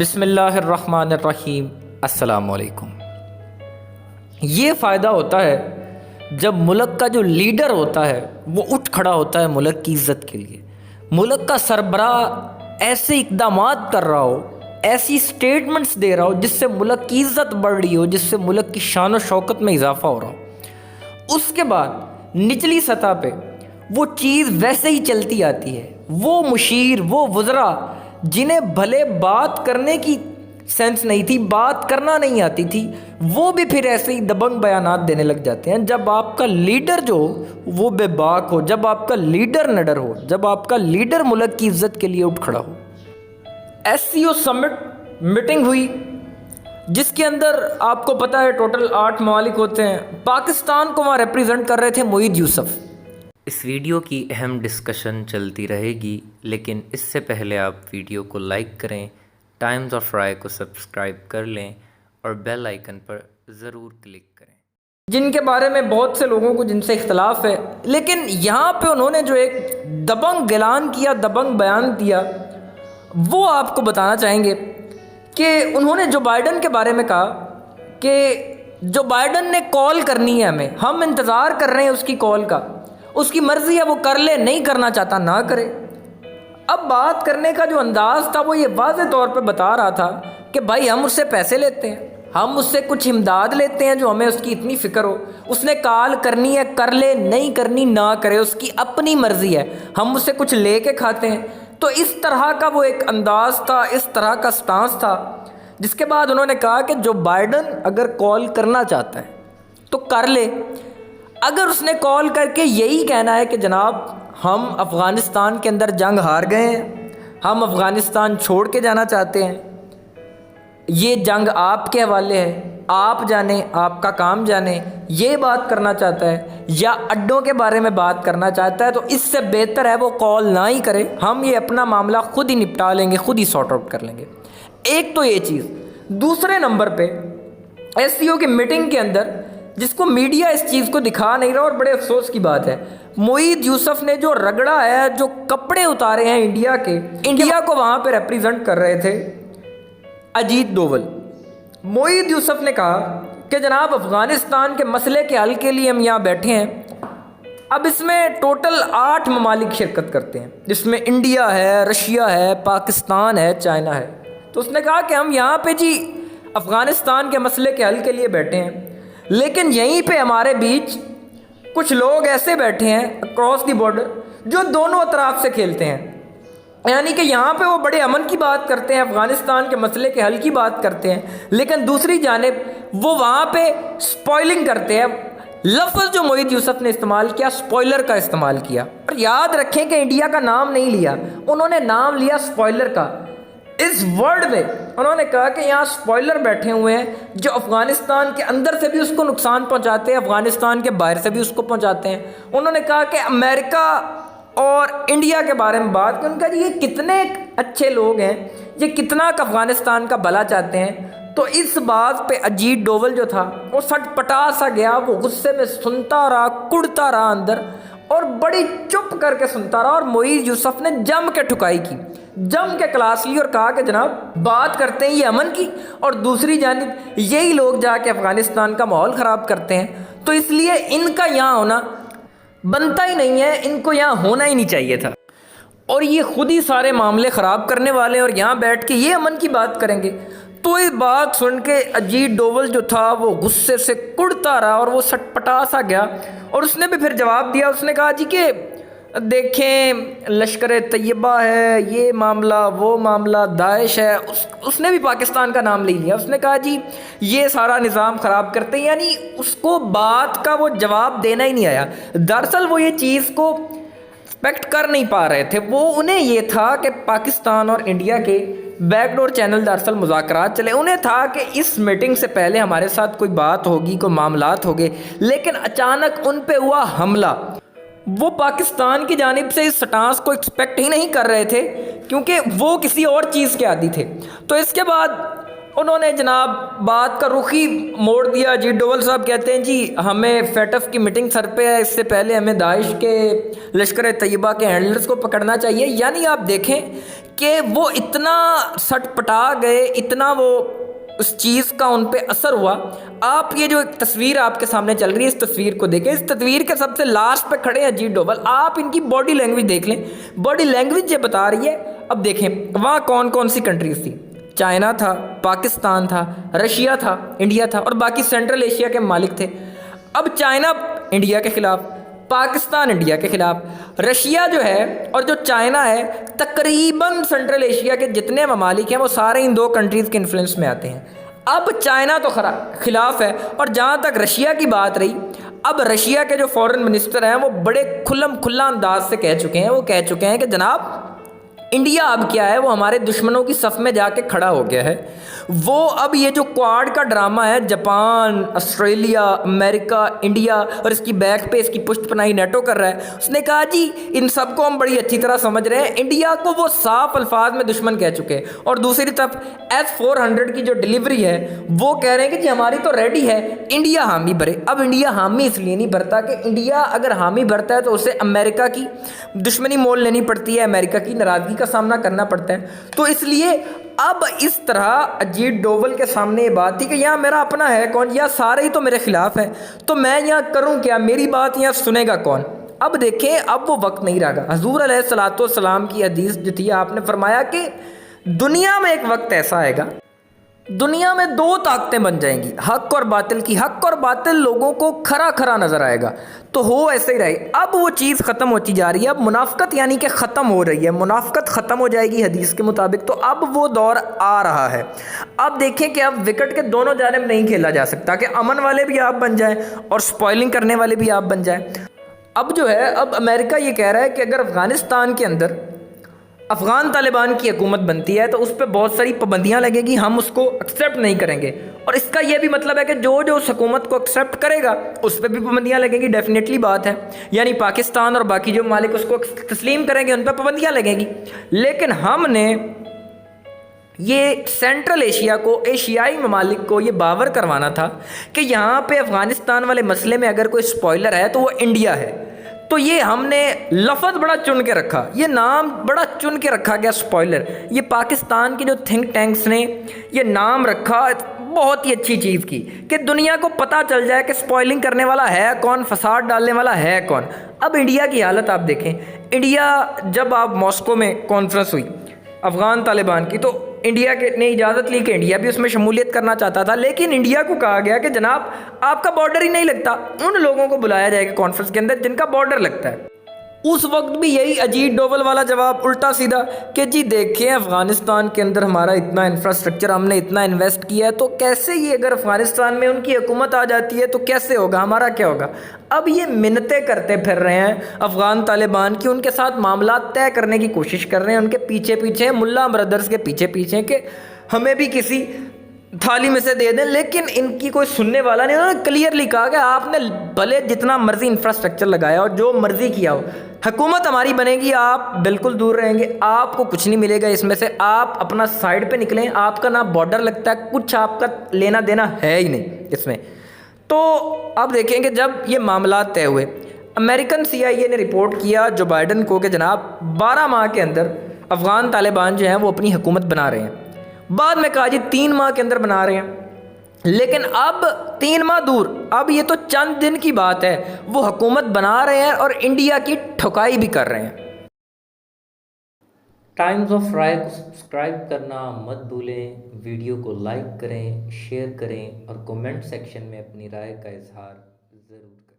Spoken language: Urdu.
بسم اللہ الرحمن الرحیم۔ السلام علیکم۔ یہ فائدہ ہوتا ہے جب ملک کا جو لیڈر ہوتا ہے وہ اٹھ کھڑا ہوتا ہے ملک کی عزت کے لیے، ملک کا سربراہ ایسے اقدامات کر رہا ہو، ایسی سٹیٹمنٹس دے رہا ہو جس سے ملک کی عزت بڑھ رہی ہو، جس سے ملک کی شان و شوکت میں اضافہ ہو رہا ہو۔ اس کے بعد نچلی سطح پہ وہ چیز ویسے ہی چلتی آتی ہے۔ وہ مشیر، وہ وزراء جنہیں بھلے بات کرنے کی سینس نہیں تھی، بات کرنا نہیں آتی تھی، وہ بھی پھر ایسے ہی دبنگ بیانات دینے لگ جاتے ہیں۔ جب آپ کا لیڈر جو وہ بے باک ہو، جب آپ کا لیڈر نڈر ہو، جب آپ کا لیڈر ملک کی عزت کے لیے اٹھ کھڑا ہو۔ ایس سی او سمٹ میٹنگ ہوئی جس کے اندر آپ کو پتہ ہے ٹوٹل 8 ممالک ہوتے ہیں۔ پاکستان کو وہاں ریپریزنٹ کر رہے تھے معید یوسف۔ اس ویڈیو کی اہم ڈسکشن چلتی رہے گی، لیکن اس سے پہلے آپ ویڈیو کو لائک کریں، ٹائمز آف رائے کو سبسکرائب کر لیں اور بیل آئیکن پر ضرور کلک کریں۔ جن کے بارے میں بہت سے لوگوں کو جن سے اختلاف ہے، لیکن یہاں پہ انہوں نے جو ایک دبنگ اعلان کیا، دبنگ بیان دیا، وہ آپ کو بتانا چاہیں گے کہ انہوں نے جو بائیڈن کے بارے میں کہا کہ جو بائیڈن نے کال کرنی ہے ہمیں، ہم انتظار کر رہے ہیں اس کی کال کا، اس کی مرضی ہے وہ کر لے، نہیں کرنا چاہتا نہ کرے۔ اب بات کرنے کا جو انداز تھا وہ یہ واضح طور پہ بتا رہا تھا کہ بھائی ہم اس سے پیسے لیتے ہیں، ہم اس سے کچھ امداد لیتے ہیں جو ہمیں اس کی اتنی فکر ہو، اس نے کال کرنی ہے کر لے، نہیں کرنی نہ کرے، اس کی اپنی مرضی ہے، ہم اس سے کچھ لے کے کھاتے ہیں۔ تو اس طرح کا وہ ایک انداز تھا، اس طرح کا سٹانس تھا، جس کے بعد انہوں نے کہا کہ جو بائیڈن اگر کال کرنا چاہتا ہے تو کر لے۔ اگر اس نے کال کر کے یہی کہنا ہے کہ جناب ہم افغانستان کے اندر جنگ ہار گئے ہیں، ہم افغانستان چھوڑ کے جانا چاہتے ہیں، یہ جنگ آپ کے حوالے ہے، آپ جانیں، آپ کا کام جانیں، یہ بات کرنا چاہتا ہے یا اڈوں کے بارے میں بات کرنا چاہتا ہے، تو اس سے بہتر ہے وہ کال نہ ہی کرے، ہم یہ اپنا معاملہ خود ہی نپٹا لیں گے، خود ہی سارٹ آؤٹ کر لیں گے۔ ایک تو یہ چیز۔ دوسرے نمبر پہ ایس سی او کی میٹنگ کے اندر جس کو میڈیا اس چیز کو دکھا نہیں رہا، اور بڑے افسوس کی بات ہے، معید یوسف نے جو رگڑا ہے، جو کپڑے اتارے ہیں انڈیا کے، انڈیا کو وہاں پہ ریپریزنٹ کر رہے تھے اجیت ڈوول۔ معید یوسف نے کہا کہ جناب افغانستان کے مسئلے کے حل کے لیے ہم یہاں بیٹھے ہیں۔ اب اس میں ٹوٹل 8 ممالک شرکت کرتے ہیں، جس میں انڈیا ہے، رشیا ہے، پاکستان ہے، چائنا ہے۔ تو اس نے کہا کہ ہم یہاں پہ جی افغانستان کے مسئلے کے حل کے لیے بیٹھے ہیں، لیکن یہیں پہ ہمارے بیچ کچھ لوگ ایسے بیٹھے ہیں اکراس دی بارڈر جو دونوں اطراف سے کھیلتے ہیں، یعنی کہ یہاں پہ وہ بڑے امن کی بات کرتے ہیں، افغانستان کے مسئلے کے حل کی بات کرتے ہیں، لیکن دوسری جانب وہ وہاں پہ سپوائلنگ کرتے ہیں۔ لفظ جو معید یوسف نے استعمال کیا، سپوائلر کا استعمال کیا، اور یاد رکھیں کہ انڈیا کا نام نہیں لیا، انہوں نے نام لیا سپوائلر کا۔ اس ورڈ میں انہوں نے کہا کہ یہاں سپوائلر بیٹھے ہوئے ہیں جو افغانستان کے اندر سے بھی اس کو نقصان پہنچاتے ہیں، افغانستان کے باہر سے بھی اس کو پہنچاتے ہیں۔ انہوں نے کہا کہ امریکہ اور انڈیا کے بارے میں بات کی، ان کا یہ کتنے اچھے لوگ ہیں، یہ کتنا افغانستان کا بھلا چاہتے ہیں۔ تو اس بات پہ اجیت ڈوول جو تھا وہ سٹ پٹا سا گیا، وہ غصے میں سنتا رہا، کڑتا رہا اندر، اور بڑی چپ کر کے سنتا رہا، اور معید یوسف نے جم کے ٹھکائی کی، جم کے کلاس لی اور کہا کہ جناب بات کرتے ہیں یہ امن کی، اور دوسری جانب یہی لوگ جا کے افغانستان کا ماحول خراب کرتے ہیں، تو اس لیے ان کا یہاں ہونا بنتا ہی نہیں ہے، ان کو یہاں ہونا ہی نہیں چاہیے تھا، اور یہ خود ہی سارے معاملے خراب کرنے والے ہیں، اور یہاں بیٹھ کے یہ امن کی بات کریں گے۔ تو یہ بات سن کے اجیت ڈوول جو تھا وہ غصے سے کڑتا رہا، اور وہ سٹ پٹا سا گیا، اور اس نے بھی پھر جواب دیا۔ اس نے کہا جی کہ دیکھیں لشکر طیبہ ہے، یہ معاملہ، وہ معاملہ، داعش ہے، اس نے بھی پاکستان کا نام لے لیا۔ اس نے کہا جی یہ سارا نظام خراب کرتے ہیں، یعنی اس کو بات کا وہ جواب دینا ہی نہیں آیا۔ دراصل وہ یہ چیز کو ایکسپیکٹ کر نہیں پا رہے تھے، وہ انہیں یہ تھا کہ پاکستان اور انڈیا کے بیک ڈور چینل دراصل مذاکرات چلے، انہیں تھا کہ اس میٹنگ سے پہلے ہمارے ساتھ کوئی بات ہوگی، کوئی معاملات ہوگے، لیکن اچانک ان پہ ہوا حملہ۔ وہ پاکستان کی جانب سے اس سٹانس کو ایکسپیکٹ ہی نہیں کر رہے تھے، کیونکہ وہ کسی اور چیز کے عادی تھے۔ تو اس کے بعد انہوں نے جناب بات کا رخ ہی موڑ دیا. اجیت ڈوبھل صاحب کہتے ہیں جی ہمیں فیٹف کی میٹنگ سر پہ ہے, اس سے پہلے ہمیں داعش کے لشکر طیبہ کے ہینڈلرز کو پکڑنا چاہیے. یعنی آپ دیکھیں کہ وہ اتنا سٹ پٹا گئے, اتنا وہ اس چیز کا ان پہ اثر ہوا. آپ یہ جو ایک تصویر آپ کے سامنے چل رہی ہے, اس تصویر کو دیکھیں. اس تصویر کے سب سے لاسٹ پہ کھڑے ہیں اجیت ڈوبھل. آپ ان کی باڈی لینگویج دیکھ لیں, باڈی لینگویج یہ بتا رہی ہے. اب دیکھیں وہاں کون کون سی کنٹریز تھی. چائنا تھا, پاکستان تھا, رشیا تھا, انڈیا تھا اور باقی سینٹرل ایشیا کے ممالک تھے. اب چائنا انڈیا کے خلاف, پاکستان انڈیا کے خلاف, رشیا جو ہے اور جو چائنا ہے تقریباً سینٹرل ایشیا کے جتنے ممالک ہیں وہ سارے ان دو کنٹریز کے انفلوئنس میں آتے ہیں. اب چائنا تو خلاف ہے. اور جہاں تک رشیا کی بات رہی, اب رشیا کے جو فورن منسٹر ہیں وہ بڑے کھلم کھلا انداز سے کہہ چکے ہیں, وہ کہہ چکے ہیں کہ جناب انڈیا اب کیا ہے, وہ ہمارے دشمنوں کی صف میں جا کے کھڑا ہو گیا ہے. وہ اب یہ جو کوارڈ کا ڈرامہ ہے, جاپان, آسٹریلیا, امریکہ, انڈیا اور اس کی بیک پہ اس کی پشت پناہی نیٹو کر رہا ہے. اس نے کہا جی ان سب کو ہم بڑی اچھی طرح سمجھ رہے ہیں, انڈیا کو وہ صاف الفاظ میں دشمن کہہ چکے ہیں. اور دوسری طرف S-400 کی جو ڈلیوری ہے وہ کہہ رہے ہیں کہ جی ہماری تو ریڈی ہے, انڈیا حامی بھرے. اب انڈیا حامی اس لیے نہیں بھرتا کہ انڈیا اگر حامی بھرتا ہے تو اسے امریکہ کی دشمنی مول لینی پڑتی ہے, امریکہ کی ناراضگی کا سامنا کرنا پڑتا ہے. تو اس لیے اب اس طرح اجیت ڈوبھل کے سامنے یہ بات تھی کہ یہاں میرا اپنا ہے کون, یا سارے ہی تو میرے خلاف ہیں, تو میں یہاں کروں کیا, میری بات یہاں سنے گا کون. اب دیکھیں اب وہ وقت نہیں رہا. حضور علیہ الصلوۃ والسلام کی حدیث جو تھی, آپ نے فرمایا کہ دنیا میں ایک وقت ایسا آئے گا, دنیا میں دو طاقتیں بن جائیں گی, حق اور باطل کی. حق اور باطل لوگوں کو کھرا کھرا نظر آئے گا, تو ہو ایسے ہی رہے. اب وہ چیز ختم ہوتی جا رہی ہے, اب منافقت یعنی کہ ختم ہو رہی ہے, منافقت ختم ہو جائے گی حدیث کے مطابق. تو اب وہ دور آ رہا ہے. اب دیکھیں کہ اب وکٹ کے دونوں جانب نہیں کھیلا جا سکتا کہ امن والے بھی آپ بن جائیں اور سپوائلنگ کرنے والے بھی آپ بن جائیں. اب جو ہے اب امریکہ یہ کہہ رہا ہے کہ اگر افغانستان کے اندر افغان طالبان کی حکومت بنتی ہے تو اس پہ بہت ساری پابندیاں لگے گی, ہم اس کو ایکسیپٹ نہیں کریں گے. اور اس کا یہ بھی مطلب ہے کہ جو اس حکومت کو ایکسیپٹ کرے گا اس پہ بھی پابندیاں لگیں گی. ڈیفینیٹلی بات ہے, یعنی پاکستان اور باقی جو ممالک اس کو تسلیم کریں گے ان پہ پابندیاں لگیں گی. لیکن ہم نے یہ سینٹرل ایشیا کو, ایشیائی ممالک کو یہ باور کروانا تھا کہ یہاں پہ افغانستان والے مسئلے میں اگر کوئی سپوائلر ہے تو وہ انڈیا ہے. تو یہ ہم نے لفظ بڑا چن کے رکھا, یہ نام بڑا چن کے رکھا گیا سپوائلر. یہ پاکستان کی جو تھنک ٹینکس نے یہ نام رکھا, بہت ہی اچھی چیز کی کہ دنیا کو پتہ چل جائے کہ سپوائلنگ کرنے والا ہے کون, فساد ڈالنے والا ہے کون. اب انڈیا کی حالت آپ دیکھیں, انڈیا جب آپ ماسکو میں کانفرنس ہوئی افغان طالبان کی, تو انڈیا کے نے اجازت لی کہ انڈیا بھی اس میں شمولیت کرنا چاہتا تھا, لیکن انڈیا کو کہا گیا کہ جناب آپ کا بارڈر ہی نہیں لگتا, ان لوگوں کو بلایا جائے گا کانفرنس کے اندر جن کا بارڈر لگتا ہے. اس وقت بھی یہی اجیت ڈوبھل والا جواب الٹا سیدھا کہ جی دیکھیں افغانستان کے اندر ہمارا اتنا انفراسٹرکچر, ہم نے اتنا انویسٹ کیا ہے, تو کیسے یہ اگر افغانستان میں ان کی حکومت آ جاتی ہے تو کیسے ہوگا, ہمارا کیا ہوگا. اب یہ منتیں کرتے پھر رہے ہیں افغان طالبان کی, ان کے ساتھ معاملات طے کرنے کی کوشش کر رہے ہیں, ان کے پیچھے پیچھے ملا بردرز کے پیچھے پیچھے کہ ہمیں بھی کسی تھالی میں سے دے دیں. لیکن ان کی کوئی سننے والا نہیں. انہوں نے کلیئرلی کہا کہ آپ نے بھلے جتنا مرضی انفراسٹرکچر لگایا اور جو مرضی کیا ہو, حکومت ہماری بنے گی, آپ بالکل دور رہیں گے, آپ کو کچھ نہیں ملے گا اس میں سے, آپ اپنا سائڈ پہ نکلیں, آپ کا نہ بارڈر لگتا ہے, کچھ آپ کا لینا دینا ہے ہی نہیں اس میں. تو اب دیکھیں کہ جب یہ معاملات طے ہوئے, امریکن CIA نے رپورٹ کیا جو بائیڈن کو کہ جناب 12 ماہ کے اندر افغان طالبان جو ہیں وہ اپنی حکومت بنا رہے ہیں. بعد میں کہا جی 3 ماہ کے اندر بنا رہے ہیں, لیکن اب 3 ماہ دور, اب یہ تو چند دن کی بات ہے, وہ حکومت بنا رہے ہیں اور انڈیا کی ٹھکائی بھی کر رہے ہیں. ٹائمز آف رائے کو سبسکرائب کرنا مت بھولیں, ویڈیو کو لائک کریں, شیئر کریں اور کومنٹ سیکشن میں اپنی رائے کا اظہار ضرور کریں.